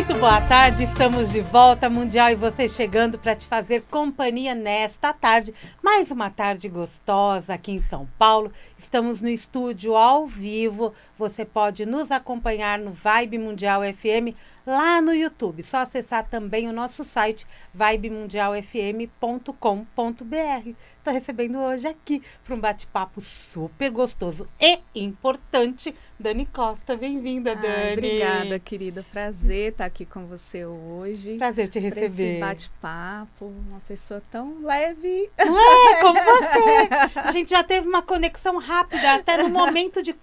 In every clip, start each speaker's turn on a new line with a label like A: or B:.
A: Muito boa tarde, estamos de volta, Mundial e você chegando para te fazer companhia nesta tarde. Mais uma tarde gostosa aqui em São Paulo. Estamos no estúdio ao vivo. Você pode nos acompanhar no Vibe Mundial FM lá no YouTube. Só acessar também o nosso site vibemundialfm.com.br. Estou recebendo hoje aqui para um bate-papo super gostoso e importante, Dani Costa. Bem-vinda, Dani.
B: Obrigada, querida. Prazer estar aqui com você hoje.
A: Prazer te receber.
B: Esse bate-papo, uma pessoa tão leve.
A: Como você. A gente já teve uma conexão rápida, até no momento de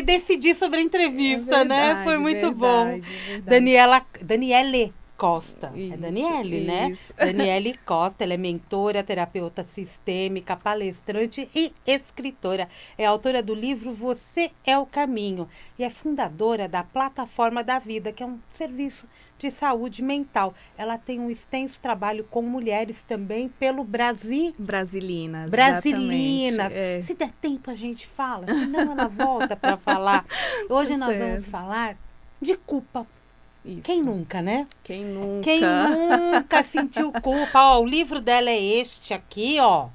A: decidir sobre a entrevista,
B: verdade,
A: né? Foi muito
B: verdade,
A: bom.
B: Verdade.
A: Daniele Costa.
B: Isso,
A: É Daniele, né?
B: isso.
A: Daniele Costa, ela é mentora, terapeuta sistêmica, palestrante e escritora. É autora do livro Você é o Caminho e é fundadora da Plataforma da Vida, que é um serviço de saúde mental. Ela tem um extenso trabalho com mulheres também pelo Brasil.
B: Brasilinas.
A: Brasilinas.
B: É.
A: Se der tempo a gente fala, senão ela volta para falar. Hoje nós
B: Certo.
A: vamos falar de culpa.
B: Isso.
A: Quem nunca, né?
B: Quem nunca?
A: Quem nunca sentiu culpa? Ó, o livro dela é este aqui, ó.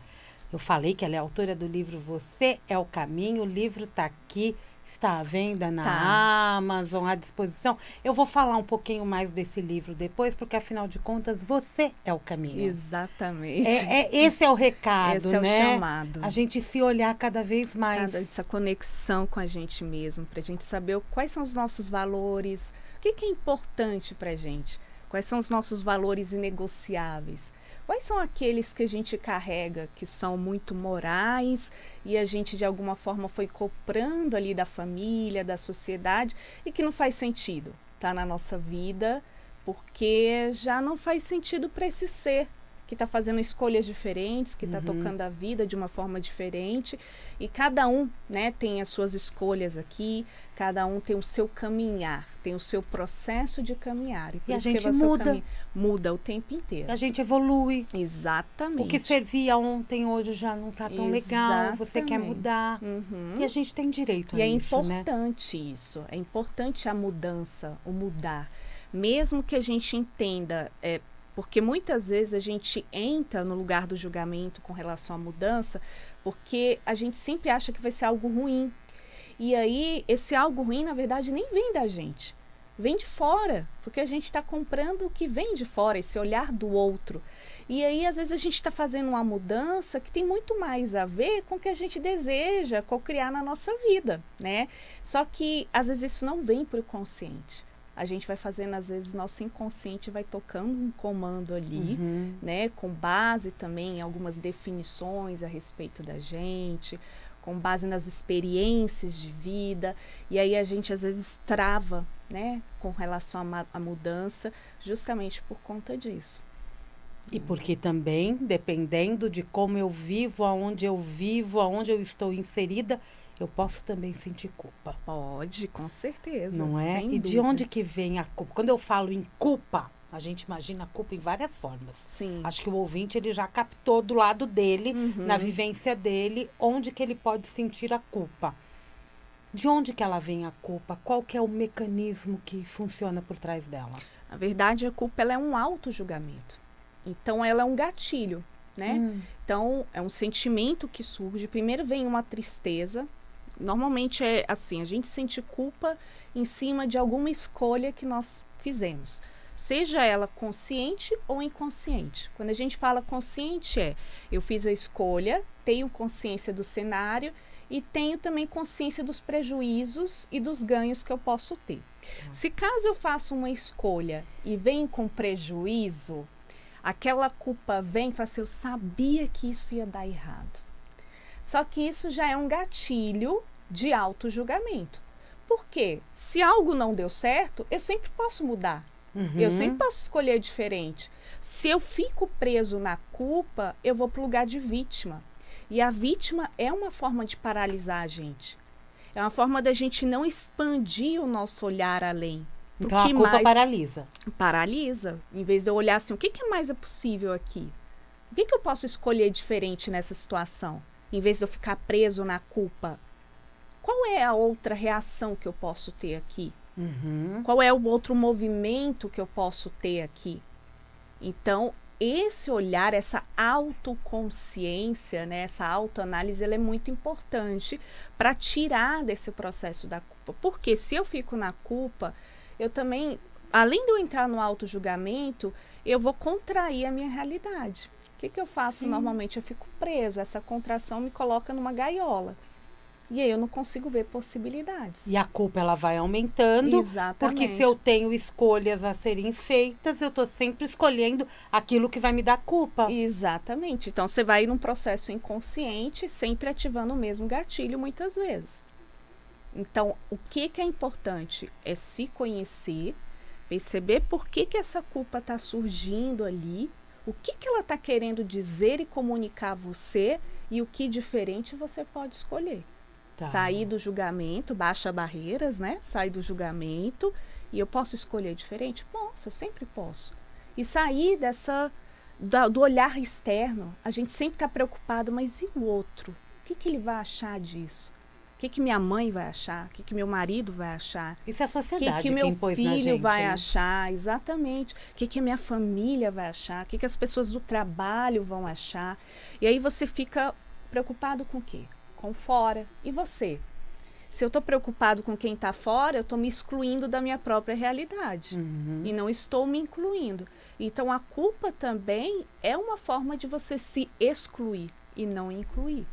A: Eu falei que ela é autora do livro Você é o Caminho. O livro tá aqui, está à venda na Amazon, à disposição. Eu vou falar um pouquinho mais desse livro depois, porque afinal de contas, você é o caminho.
B: Exatamente.
A: Esse é o recado,
B: Esse é
A: né?
B: o chamado.
A: A gente se olhar cada vez mais.
B: Essa conexão com a gente mesmo, para a gente saber quais são os nossos valores, o que é importante para a gente, quais são os nossos valores inegociáveis, quais são aqueles que a gente carrega que são muito morais e a gente de alguma forma foi comprando ali da família, da sociedade e que não faz sentido tá na nossa vida, porque já não faz sentido para esse ser que está fazendo escolhas diferentes, que está tocando a vida de uma forma diferente. E cada um, né, tem as suas escolhas aqui, cada um tem o seu caminhar, tem o seu processo de caminhar.
A: E a gente muda.
B: Muda o tempo inteiro.
A: A gente evolui.
B: Exatamente.
A: O que servia ontem, hoje já não está tão legal. Você quer mudar. E a gente tem direito a isso, né?
B: E é importante isso. É importante a mudança, o mudar. Mesmo que a gente entenda... Porque muitas vezes a gente entra no lugar do julgamento com relação à mudança, porque a gente sempre acha que vai ser algo ruim. E aí, esse algo ruim, na verdade, nem vem da gente. Vem de fora, porque a gente está comprando o que vem de fora, esse olhar do outro. E aí, às vezes, a gente está fazendo uma mudança que tem muito mais a ver com o que a gente deseja co-criar na nossa vida, né? Só que, às vezes, isso não vem para o consciente. A gente vai fazendo, às vezes, o nosso inconsciente vai tocando um comando ali, né? Com base também em algumas definições a respeito da gente, com base nas experiências de vida. E aí a gente, às vezes, trava, né? Com relação à mudança, justamente por conta disso.
A: E porque também, dependendo de como eu vivo, aonde eu estou inserida, eu posso também sentir culpa.
B: Pode, com certeza.
A: Não é?
B: Sem
A: E
B: dúvida.
A: de onde que vem a culpa? Quando eu falo em culpa, a gente imagina a culpa em várias formas.
B: Sim.
A: Acho que o ouvinte ele já captou do lado dele, na vivência dele, onde que ele pode sentir a culpa. De onde que ela vem a culpa? Qual que é o mecanismo que funciona por trás dela?
B: Na verdade, a culpa ela é um auto-julgamento. Então, ela é um gatilho, né? Então, é um sentimento que surge. Primeiro vem uma tristeza. Normalmente é assim, a gente sente culpa em cima de alguma escolha que nós fizemos. Seja ela consciente ou inconsciente. Quando a gente fala consciente eu fiz a escolha, tenho consciência do cenário e tenho também consciência dos prejuízos e dos ganhos que eu posso ter. Se caso eu faço uma escolha e vem com prejuízo, aquela culpa vem e fala assim, eu sabia que isso ia dar errado. Só que isso já é um gatilho de auto-julgamento. Por quê? Se algo não deu certo, eu sempre posso mudar. Eu sempre posso escolher diferente. Se eu fico preso na culpa, eu vou para o lugar de vítima. E a vítima é uma forma de paralisar a gente. É uma forma da gente não expandir o nosso olhar além.
A: Então a culpa paralisa.
B: Paralisa. Em vez de eu olhar assim, o que mais é possível aqui? O que eu posso escolher diferente nessa situação? Em vez de eu ficar preso na culpa, qual é a outra reação que eu posso ter aqui? Qual é o outro movimento que eu posso ter aqui? Então, esse olhar, essa autoconsciência, né, essa autoanálise, ela é muito importante para tirar desse processo da culpa. Porque se eu fico na culpa, eu também, além de eu entrar no autojulgamento, eu vou contrair a minha realidade. O que eu faço normalmente? Eu fico presa, essa contração me coloca numa gaiola. E aí eu não consigo ver possibilidades.
A: E a culpa, ela vai aumentando.
B: Exatamente.
A: Porque se eu tenho escolhas a serem feitas, eu estou sempre escolhendo aquilo que vai me dar culpa.
B: Exatamente. Então, você vai num processo inconsciente, sempre ativando o mesmo gatilho, muitas vezes. Então, o que é importante? É se conhecer, perceber por que essa culpa está surgindo ali, o que ela está querendo dizer e comunicar a você, e o que diferente você pode escolher.
A: Tá.
B: Sair do julgamento, baixa barreiras, né? Sair do julgamento e eu posso escolher diferente? Posso, eu sempre posso. E sair do olhar externo. A gente sempre está preocupado, mas e o outro? O que ele vai achar disso? O que minha mãe vai achar? O que meu marido vai achar?
A: Isso é a sociedade
B: que meu
A: impôs na
B: filho
A: gente,
B: vai
A: né?
B: achar? Exatamente. O que a minha família vai achar? O que as pessoas do trabalho vão achar? E aí você fica preocupado com o quê? Com fora. E você? Se eu estou preocupado com quem está fora, eu estou me excluindo da minha própria realidade. E não estou me incluindo. Então, a culpa também é uma forma de você se excluir e não incluir.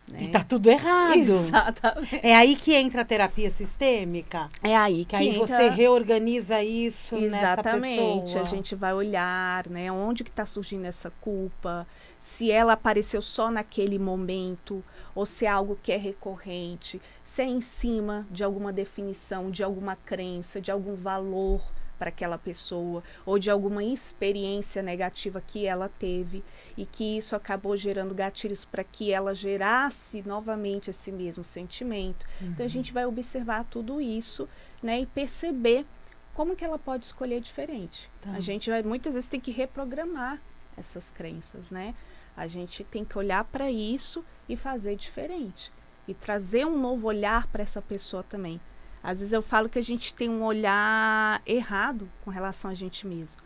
B: Né?
A: E tá tudo errado.
B: Exatamente.
A: É aí que entra a terapia sistêmica?
B: É aí
A: Que aí você reorganiza isso nessa
B: Exatamente.
A: pessoa.
B: A gente vai olhar, né, onde que está surgindo essa culpa, se ela apareceu só naquele momento, ou se é algo que é recorrente, se é em cima de alguma definição, de alguma crença, de algum valor para aquela pessoa, ou de alguma experiência negativa que ela teve, e que isso acabou gerando gatilhos para que ela gerasse novamente esse mesmo sentimento. Então, a gente vai observar tudo isso, né, e perceber como que ela pode escolher diferente. A gente vai, muitas vezes, tem que reprogramar essas crenças, né? A gente tem que olhar para isso e fazer diferente. E trazer um novo olhar para essa pessoa também. Às vezes eu falo que a gente tem um olhar errado com relação a gente mesmo.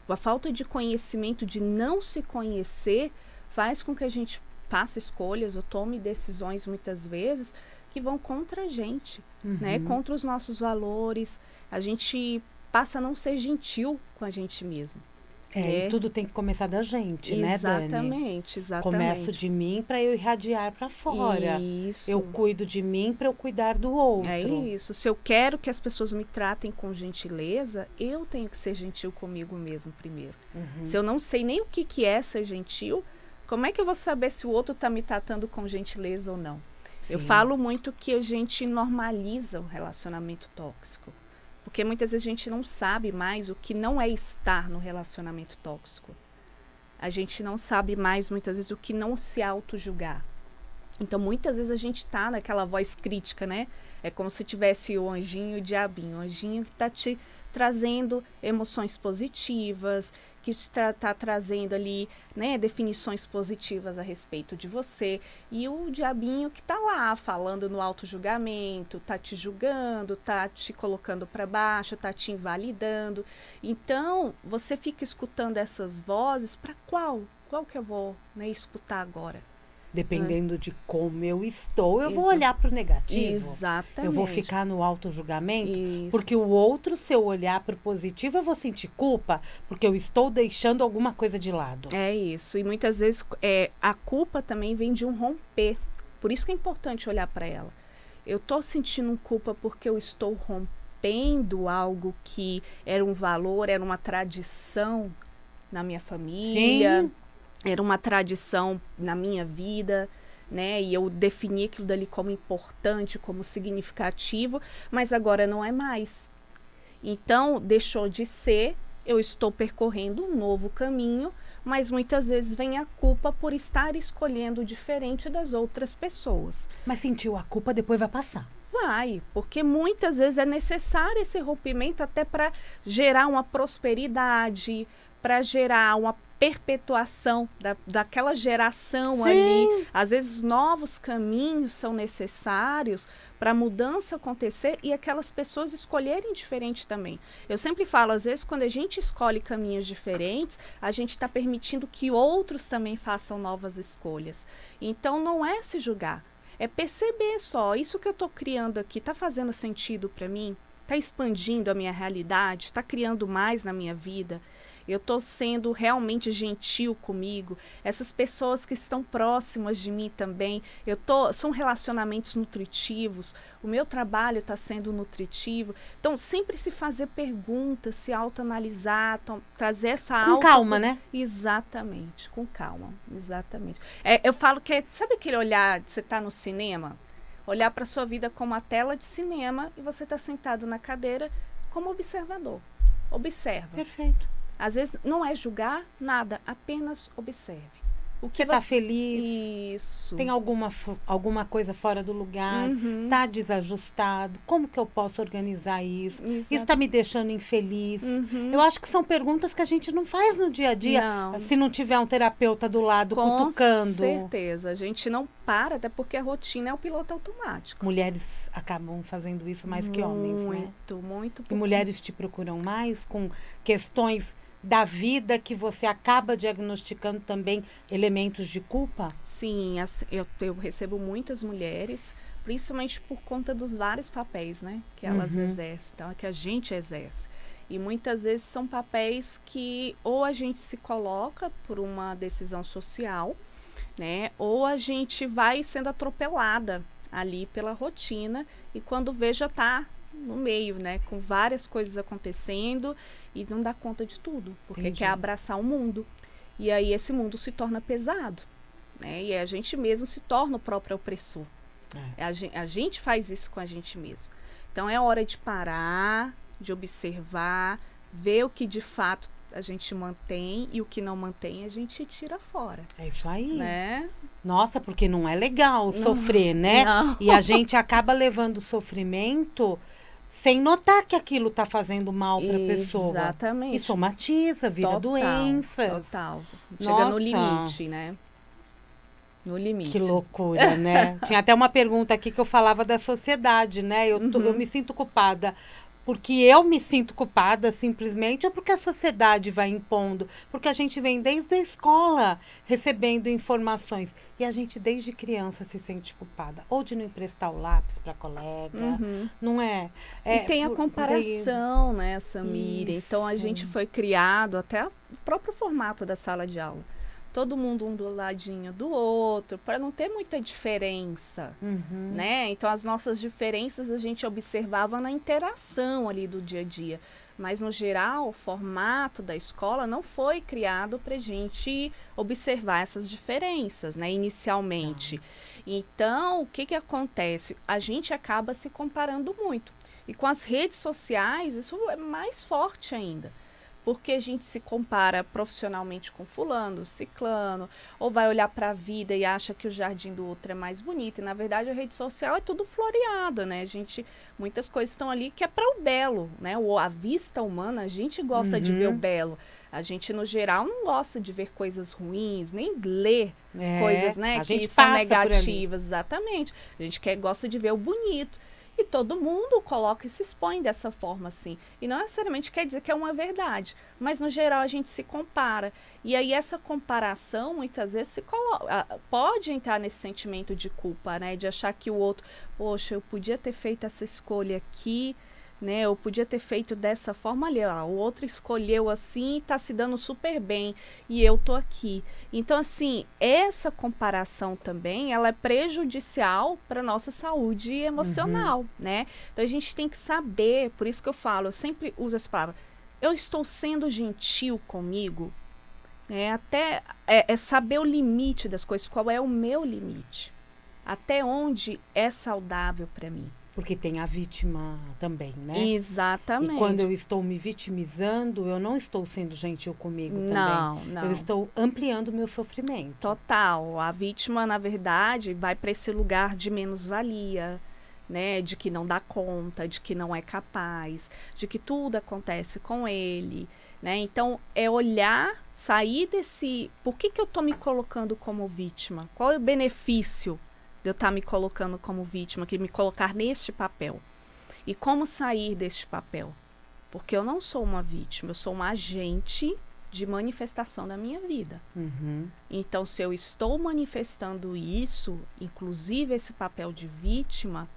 B: A falta de conhecimento, de não se conhecer, faz com que a gente faça escolhas ou tome decisões, muitas vezes, que vão contra a gente, né? Contra os nossos valores. A gente passa a não ser gentil com a gente mesmo.
A: E tudo tem que começar da gente, né, Dani?
B: Exatamente.
A: Começo de mim para eu irradiar para fora.
B: Isso.
A: Eu cuido de mim para eu cuidar do outro.
B: É isso. Se eu quero que as pessoas me tratem com gentileza, eu tenho que ser gentil comigo mesmo primeiro. Se eu não sei nem o que é ser gentil, como é que eu vou saber se o outro está me tratando com gentileza ou não? Sim. Eu falo muito que a gente normaliza o relacionamento tóxico. Porque muitas vezes a gente não sabe mais o que não é estar no relacionamento tóxico. A gente não sabe mais, muitas vezes, o que não se auto-julgar. Então, muitas vezes a gente está naquela voz crítica, né? É como se tivesse o anjinho e o diabinho. O anjinho que está te trazendo emoções positivas, que está trazendo ali, né, definições positivas a respeito de você. E o diabinho que está lá falando no auto-julgamento, está te julgando, está te colocando para baixo, está te invalidando. Então, você fica escutando essas vozes para qual? Qual que eu vou, né, escutar agora?
A: Dependendo de como eu estou, eu vou olhar para o negativo.
B: Exatamente.
A: Eu vou ficar no auto-julgamento. Porque o outro, se eu olhar para o positivo, eu vou sentir culpa, porque eu estou deixando alguma coisa de lado.
B: É isso. E muitas vezes a culpa também vem de um romper. Por isso que é importante olhar para ela. Eu estou sentindo culpa porque eu estou rompendo algo que era um valor, era uma tradição na minha família. Sim. Era uma tradição na minha vida, né? E eu defini aquilo dali como importante, como significativo, mas agora não é mais. Então, deixou de ser, eu estou percorrendo um novo caminho, mas muitas vezes vem a culpa por estar escolhendo diferente das outras pessoas.
A: Mas sentiu a culpa, depois vai passar.
B: Vai, porque muitas vezes é necessário esse rompimento até para gerar uma prosperidade, para gerar uma perpetuação daquela geração ali. Às vezes novos caminhos são necessários para a mudança acontecer e aquelas pessoas escolherem diferente também. Eu sempre falo, às vezes quando a gente escolhe caminhos diferentes, a gente está permitindo que outros também façam novas escolhas. Então não é se julgar, é perceber só, isso que eu estou criando aqui está fazendo sentido para mim? Está expandindo a minha realidade? Está criando mais na minha vida? Eu estou sendo realmente gentil comigo? Essas pessoas que estão próximas de mim também, são relacionamentos nutritivos? O meu trabalho está sendo nutritivo? Então, sempre se fazer perguntas, se autoanalisar, trazer essa
A: Com calma, né?
B: Exatamente, com calma, exatamente. Eu falo que sabe aquele olhar, você está no cinema? Olhar para a sua vida como uma tela de cinema e você está sentado na cadeira como observador. Observa.
A: Perfeito.
B: Às vezes não é julgar nada, apenas observe. O que
A: você está feliz?
B: Isso.
A: Tem alguma coisa fora do lugar? Está desajustado? Como que eu posso organizar isso?
B: Exato.
A: Isso está me deixando infeliz? Eu acho que são perguntas que a gente não faz no dia a dia.
B: Não.
A: Se não tiver um terapeuta do lado cutucando.
B: Com certeza. A gente não para, até porque a rotina é o piloto automático.
A: Mulheres acabam fazendo isso mais que homens, né?
B: Muito, muito.
A: E mulheres te procuram mais com questões da vida que você acaba diagnosticando também elementos de culpa?
B: Sim, eu recebo muitas mulheres, principalmente por conta dos vários papéis, né, que elas exercem, então, que a gente exerce. E muitas vezes são papéis que ou a gente se coloca por uma decisão social, né, ou a gente vai sendo atropelada ali pela rotina e quando vê já está no meio, né, com várias coisas acontecendo e não dá conta de tudo, porque quer abraçar o mundo. E aí esse mundo se torna pesado, né, e a gente mesmo se torna o próprio opressor. A gente faz isso com a gente mesmo. Então é hora de parar, de observar, ver o que de fato a gente mantém e o que não mantém a gente tira fora.
A: É isso aí.
B: Né?
A: Nossa, porque não é legal sofrer, né?
B: Não.
A: E a gente acaba levando o sofrimento sem notar que aquilo está fazendo mal para a pessoa.
B: Exatamente.
A: E somatiza, vira doenças.
B: Total. Chega
A: Nossa.
B: no limite, né? No limite.
A: Que loucura, né? Tinha até uma pergunta aqui que eu falava da sociedade, né? Eu me sinto culpada porque eu me sinto culpada simplesmente ou porque a sociedade vai impondo? Porque a gente vem desde a escola recebendo informações e a gente desde criança se sente culpada. Ou de não emprestar o lápis para colega, não é?
B: E tem a comparação, né, Samira? Então a gente foi criado até o próprio formato da sala de aula. Todo mundo um do ladinho do outro, para não ter muita diferença, né? Então, as nossas diferenças a gente observava na interação ali do dia a dia. Mas, no geral, o formato da escola não foi criado para a gente observar essas diferenças, né? Inicialmente. Então, o que acontece? A gente acaba se comparando muito. E com as redes sociais, isso é mais forte ainda. Porque a gente se compara profissionalmente com fulano, ciclano, ou vai olhar para a vida e acha que o jardim do outro é mais bonito. E, na verdade, a rede social é tudo floreado, né? Muitas coisas estão ali que é para o belo, né? A vista humana, a gente gosta de ver o belo. A gente, no geral, não gosta de ver coisas ruins, nem ler coisas, né, que são negativas. Exatamente. A gente gosta de ver o bonito. E todo mundo coloca e se expõe dessa forma, assim. E não necessariamente quer dizer que é uma verdade. Mas, no geral, a gente se compara. E aí, essa comparação, muitas vezes, pode entrar nesse sentimento de culpa, né? De achar que o outro, poxa, eu podia ter feito essa escolha aqui, né? Eu podia ter feito dessa forma ali. O outro escolheu assim e está se dando super bem. E eu tô aqui. Então, assim, essa comparação também, ela é prejudicial para a nossa saúde emocional, né? Então, a gente tem que saber, por isso que eu falo, eu sempre uso essa palavra, eu estou sendo gentil comigo, né? Até saber o limite das coisas, qual é o meu limite, até onde é saudável para mim.
A: Porque tem a vítima também, né?
B: Exatamente.
A: E quando eu estou me vitimizando, eu não estou sendo gentil comigo também.
B: Não.
A: Eu estou ampliando o meu sofrimento.
B: Total. A vítima, na verdade, vai para esse lugar de menos-valia, né? De que não dá conta, de que não é capaz, de que tudo acontece com ele. né? Então, é olhar, sair desse... Por que eu estou me colocando como vítima? Qual é o benefício de eu estar me colocando como vítima, que me colocar neste papel? E como sair deste papel? Porque eu não sou uma vítima, eu sou um agente de manifestação da minha vida. Então, se eu estou manifestando isso, inclusive esse papel de vítima,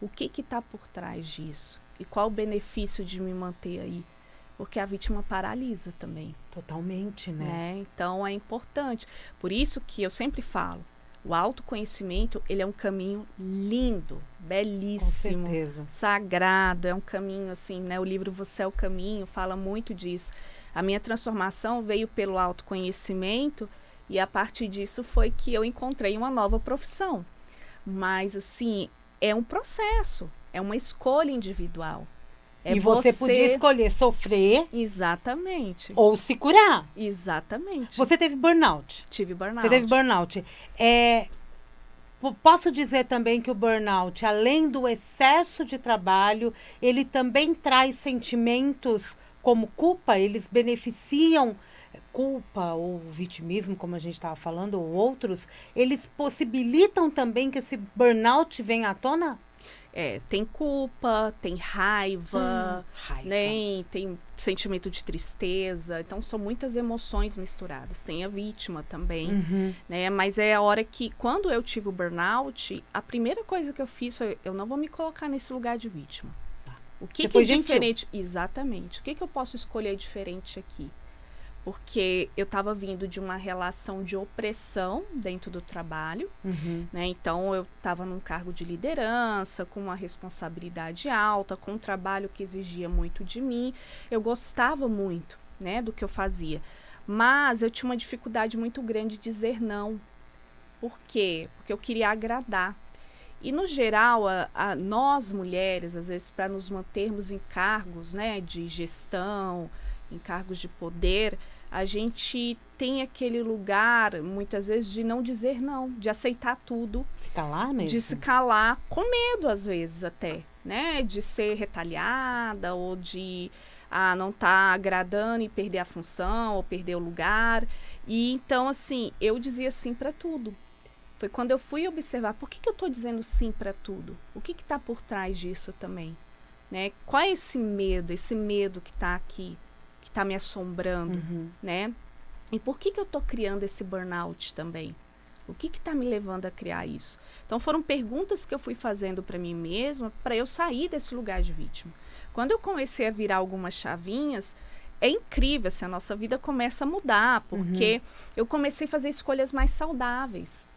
B: o que está por trás disso? E qual o benefício de me manter aí? Porque a vítima paralisa também.
A: Totalmente, né?
B: Então, é importante. Por isso que eu sempre falo, o autoconhecimento, ele é um caminho lindo, belíssimo,
A: Com certeza.
B: sagrado, é um caminho assim, né? O livro Você é o Caminho fala muito disso. A minha transformação veio pelo autoconhecimento e a partir disso foi que eu encontrei uma nova profissão. Mas, assim, é um processo, é uma escolha individual.
A: E você podia escolher sofrer.
B: Exatamente.
A: Ou se curar.
B: Exatamente.
A: Você teve burnout.
B: Tive burnout.
A: Você teve burnout. Posso dizer também que o burnout, além do excesso de trabalho, ele também traz sentimentos como culpa, eles beneficiam culpa ou vitimismo, como a gente estava falando, ou outros, eles possibilitam também que esse burnout venha à tona?
B: Tem culpa, tem raiva,
A: Raiva.
B: né? Tem sentimento de tristeza. Então, são muitas emoções misturadas. Tem a vítima também, né? Mas é a hora que, quando eu tive o burnout, a primeira coisa que eu fiz foi, eu não vou me colocar nesse lugar de vítima. O que é diferente? Exatamente. O que eu posso escolher diferente aqui? Porque eu estava vindo de uma relação de opressão dentro do trabalho, né? Então, eu estava num cargo de liderança, com uma responsabilidade alta, com um trabalho que exigia muito de mim. Eu gostava muito, né, do que eu fazia. Mas eu tinha uma dificuldade muito grande de dizer não. Por quê? Porque eu queria agradar. E, no geral, nós mulheres, às vezes, para nos mantermos em cargos, né, de gestão, em cargos de poder, a gente tem aquele lugar, muitas vezes, de não dizer não, de aceitar tudo.
A: Se calar mesmo?
B: De se calar, com medo, às vezes, até, né? De ser retaliada ou de não estar agradando e perder a função ou perder o lugar. E, então, assim, eu dizia sim para tudo. Foi quando eu fui observar, por que eu estou dizendo sim para tudo? O que está por trás disso também? Né? Qual é esse medo que está aqui? Está me assombrando, né? E por que eu estou criando esse burnout também? O que está me levando a criar isso? Então, foram perguntas que eu fui fazendo para mim mesma para eu sair desse lugar de vítima. Quando eu comecei a virar algumas chavinhas, é incrível, assim, a nossa vida começa a mudar, porque eu comecei a fazer escolhas mais saudáveis.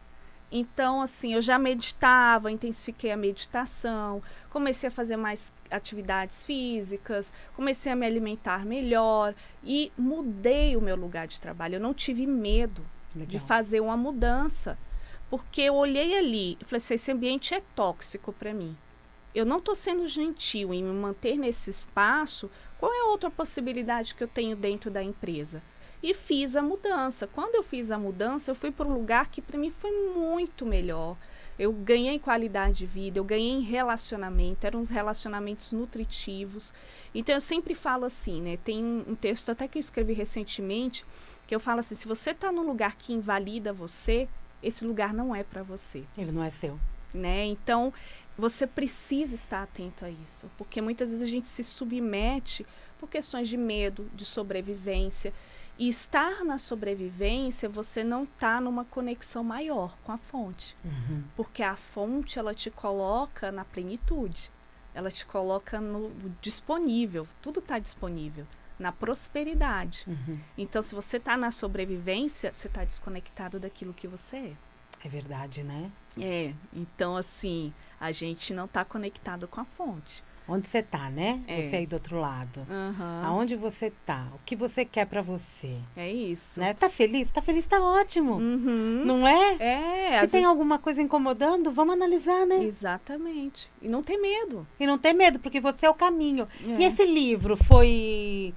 B: Então, assim, eu já meditava, intensifiquei a meditação, comecei a fazer mais atividades físicas, comecei a me alimentar melhor e mudei o meu lugar de trabalho. Eu não tive medo de fazer uma mudança, porque eu olhei ali e falei assim, esse ambiente é tóxico para mim. Eu não estou sendo gentil em me manter nesse espaço. Qual é a outra possibilidade que eu tenho dentro da empresa? E fiz a mudança. Quando eu fiz a mudança, eu fui para um lugar que para mim foi muito melhor. Eu ganhei qualidade de vida, eu ganhei relacionamento, eram uns relacionamentos nutritivos. Então, eu sempre falo assim, né? Tem um texto até que eu escrevi recentemente, que eu falo assim, se você está num lugar que invalida você, esse lugar não é para você.
A: Ele não é seu.
B: Né? Então, você precisa estar atento a isso, porque muitas vezes a gente se submete por questões de medo, de sobrevivência. E estar na sobrevivência, você não está numa conexão maior com a fonte. Porque a fonte, ela te coloca na plenitude. Ela te coloca no disponível. Tudo está disponível. Na prosperidade. Então, se você está na sobrevivência, você está desconectado daquilo que você é.
A: É verdade, né?
B: Então, assim, a gente não está conectado com a fonte.
A: Onde você tá, né? Você aí do outro lado. Aonde você tá? O que você quer pra você?
B: É isso.
A: Né? Tá feliz? Tá feliz, tá ótimo. Não é? Se tem alguma coisa incomodando, vamos analisar, né?
B: Exatamente. E não ter medo.
A: E não ter medo, porque você é o caminho. E esse livro foi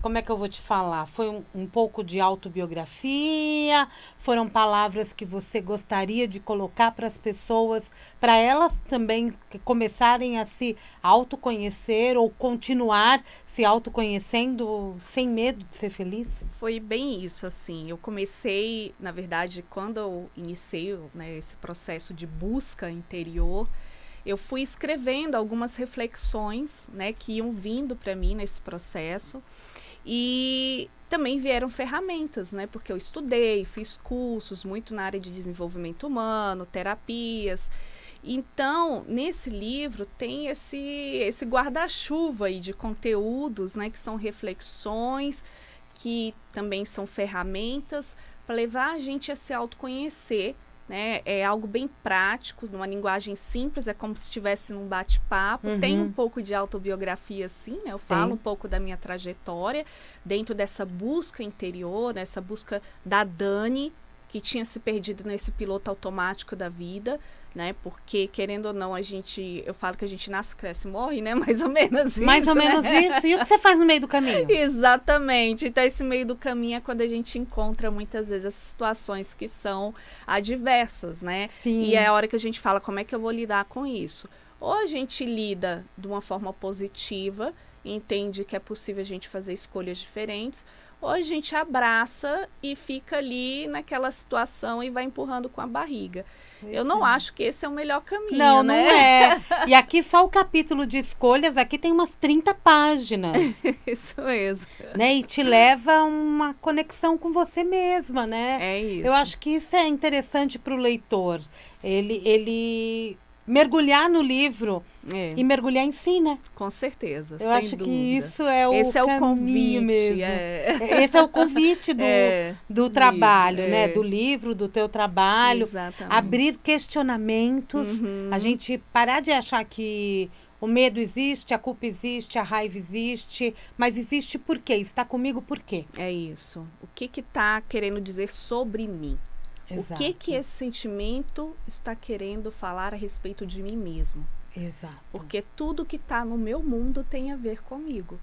A: como é que eu vou te falar? Foi um pouco de autobiografia? Foram palavras que você gostaria de colocar para as pessoas, para elas também começarem a se autoconhecer ou continuar se autoconhecendo sem medo de ser feliz?
B: Foi bem isso, assim. Eu comecei, na verdade, quando eu iniciei, né, esse processo de busca interior, eu fui escrevendo algumas reflexões, né, que iam vindo para mim nesse processo. E também vieram ferramentas, né, porque eu estudei, fiz cursos muito na área de desenvolvimento humano, terapias. Então, nesse livro tem esse guarda-chuva aí de conteúdos, né, que são reflexões, que também são ferramentas para levar a gente a se autoconhecer, né? É algo bem prático, numa linguagem simples, é como se estivesse num bate-papo. Tem um pouco de autobiografia, sim, né? Eu falo um pouco da minha trajetória dentro dessa busca interior, essa busca da Dani, que tinha se perdido nesse piloto automático da vida, né? Porque, querendo ou não, eu falo que a gente nasce, cresce e morre, né? Mais ou menos isso.
A: Mais ou menos isso. E o que você faz no meio do caminho?
B: Exatamente. Então, esse meio do caminho é quando a gente encontra, muitas vezes, as situações que são adversas, né?
A: Sim.
B: E é a hora que a gente fala, como é que eu vou lidar com isso? Ou a gente lida de uma forma positiva, entende que é possível a gente fazer escolhas diferentes, ou a gente abraça e fica ali naquela situação e vai empurrando com a barriga. Eu não acho que esse é o melhor caminho,
A: não,
B: né?
A: Não é. E aqui só o capítulo de escolhas, aqui tem umas 30 páginas.
B: Isso mesmo.
A: Né? E te leva a uma conexão com você mesma, né?
B: É isso.
A: Eu acho que isso é interessante para o leitor. Ele mergulhar no livro e mergulhar em si, né?
B: Com certeza,
A: Eu acho
B: dúvida.
A: Que isso é o
B: esse
A: caminho
B: é o convite,
A: mesmo. Esse é o convite do trabalho, né? Do livro, do teu trabalho.
B: Exatamente.
A: Abrir questionamentos. A gente parar de achar que o medo existe, a culpa existe, a raiva existe. Mas existe por quê? Está comigo por quê?
B: É isso. O que está querendo dizer sobre mim? Exato. O que esse sentimento está querendo falar a respeito de mim mesmo?
A: Exato.
B: Porque tudo que está no meu mundo tem a ver comigo.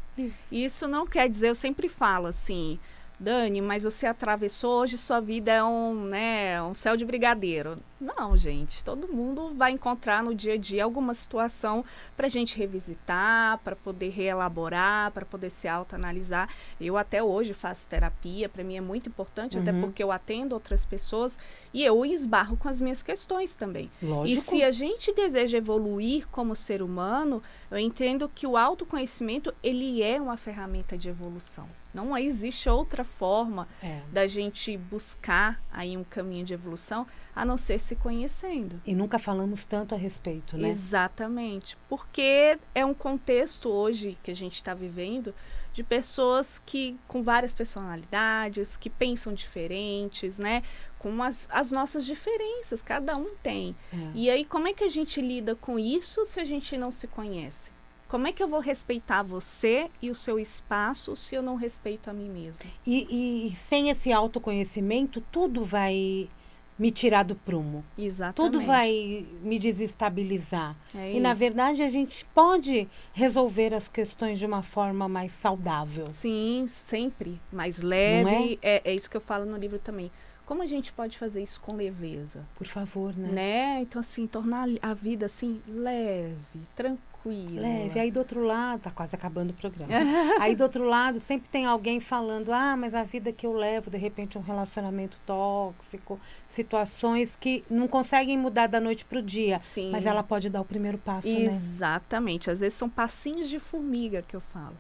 B: Isso não quer dizer, eu sempre falo assim, Dani, mas você atravessou hoje, sua vida é um céu de brigadeiro. Não, gente, todo mundo vai encontrar no dia a dia alguma situação para a gente revisitar, para poder reelaborar, para poder se autoanalisar. Eu até hoje faço terapia, para mim é muito importante, até porque eu atendo outras pessoas e eu esbarro com as minhas questões também.
A: Lógico.
B: E se a gente deseja evoluir como ser humano, eu entendo que o autoconhecimento, ele é uma ferramenta de evolução. Não existe outra forma da gente buscar aí um caminho de evolução, a não ser se conhecendo.
A: E nunca falamos tanto a respeito, né?
B: Exatamente. Porque é um contexto hoje que a gente está vivendo de pessoas com várias personalidades, que pensam diferentes, né? Com as nossas diferenças, cada um tem. E aí, como é que a gente lida com isso se a gente não se conhece? Como é que eu vou respeitar você e o seu espaço se eu não respeito a mim mesma?
A: E sem esse autoconhecimento, tudo vai me tirar do prumo.
B: Exatamente.
A: Tudo vai me desestabilizar.
B: É
A: e,
B: isso.
A: na verdade, a gente pode resolver as questões de uma forma mais saudável.
B: Sim, sempre. Mais leve. É isso que eu falo no livro também. Como a gente pode fazer isso com leveza?
A: Por favor, né?
B: Então, assim, tornar a vida, assim, leve, tranquila.
A: Leve. Aí do outro lado, tá quase acabando o programa. Aí do outro lado, sempre tem alguém falando, mas a vida que eu levo, de repente um relacionamento tóxico, situações que não conseguem mudar da noite pro dia.
B: Sim.
A: Mas ela pode dar o primeiro passo,
B: Exatamente.
A: né?
B: Às vezes são passinhos de formiga que eu falo.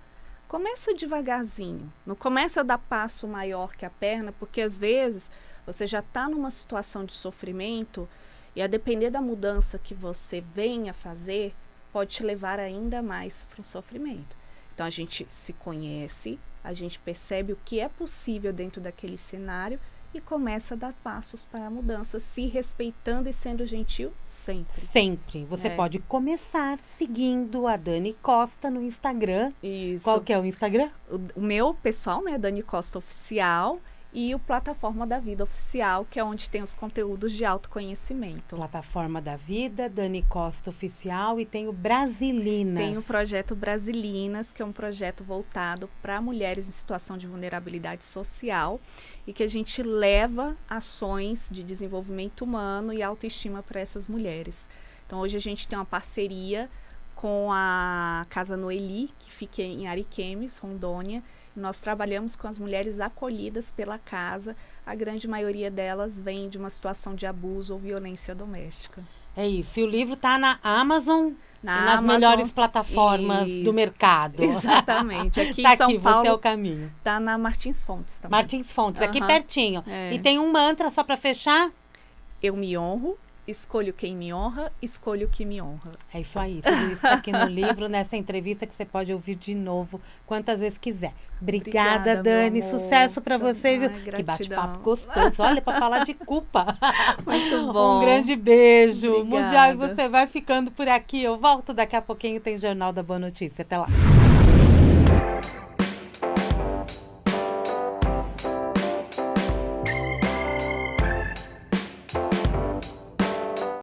B: Começa devagarzinho. Não começa a dar passo maior que a perna, porque às vezes você já está numa situação de sofrimento e a depender da mudança que você venha fazer, pode te levar ainda mais para o sofrimento. Então, a gente se conhece, a gente percebe o que é possível dentro daquele cenário e começa a dar passos para a mudança, se respeitando e sendo gentil sempre.
A: Sempre. Você pode começar seguindo a Dani Costa no Instagram.
B: Isso.
A: Qual que é o Instagram?
B: O meu pessoal, né, Dani Costa Oficial. E o Plataforma da Vida Oficial, que é onde tem os conteúdos de autoconhecimento.
A: Plataforma da Vida, Dani Costa Oficial, e tem o Brasilinas.
B: Tem o projeto Brasilinas, que é um projeto voltado para mulheres em situação de vulnerabilidade social e que a gente leva ações de desenvolvimento humano e autoestima para essas mulheres. Então, hoje a gente tem uma parceria com a Casa Noeli, que fica em Ariquemes, Rondônia. Nós trabalhamos com as mulheres acolhidas pela casa. A grande maioria delas vem de uma situação de abuso ou violência doméstica.
A: É isso. E o livro está na Amazon e nas
B: Amazon,
A: melhores plataformas
B: isso,
A: do mercado.
B: Exatamente. Aqui
A: Tá
B: em São
A: aqui,
B: Paulo,
A: Você é o Caminho.
B: tá na Martins Fontes também.
A: Martins Fontes, aqui
B: Aham.
A: pertinho.
B: É.
A: E tem um mantra, só para fechar?
B: Eu me honro, escolho quem me honra, escolho o que me honra.
A: É isso aí, tudo isso tá aqui no livro, nessa entrevista que você pode ouvir de novo, quantas vezes quiser. Obrigada,
B: Obrigada,
A: Dani.
B: meu amor.
A: Sucesso para você, viu?
B: Ai,
A: Que bate-papo
B: gratidão.
A: gostoso. Olha, para falar de culpa.
B: Muito bom.
A: Um grande beijo.
B: Obrigada.
A: Mundial, e você vai ficando por aqui. Eu volto daqui a pouquinho, tem Jornal da Boa Notícia. Até lá.